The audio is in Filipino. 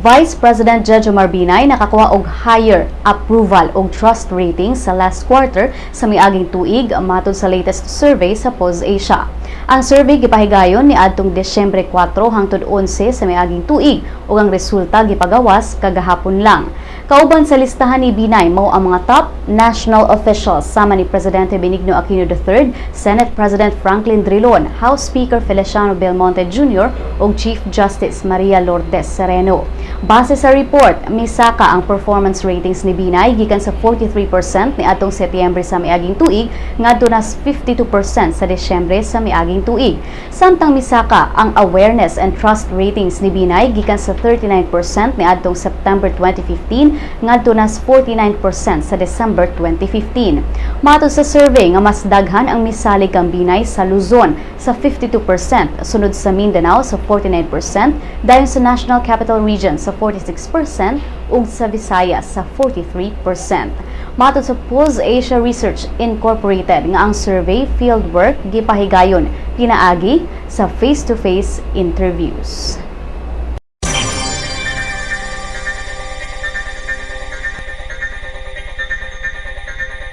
Vice President Jejomar Binay nakakuha og higher approval og trust rating sa last quarter sa miaging tuig matod sa latest survey sa POS-Asia. Ang survey gipahigayon ni adtong Disyembre 4 hangtod 11 sa miaging tuig ug ang resulta gipagawas kagahapon lang. Kauban sa listahan ni Binay mao ang mga top national officials sama ni Presidente Benigno Aquino III, Senate President Franklin Drilon, House Speaker Feliciano Belmonte Jr. ug Chief Justice Maria Lourdes Sereno. Base sa report, misaka ang performance ratings ni Binay gikan sa 43% ni atong Setyembre sa miaging tuig ngadto na 52% sa Disyembre sa miaging tuig. Samtang misaka ang awareness and trust ratings ni Binay gikan sa 39% ni atong September 2015 ngadto na 49% sa December 2015. Matod sa survey nga mas daghan ang misalig kang Binay sa Luzon sa 52%, sunod sa Mindanao sa 49%, dayon sa National Capital Region sa 46% ug sa Visayas sa 43%. Matod sa POS-Asia Research Incorporated nga ang survey fieldwork gipahigayon pinaagi sa face-to-face interviews.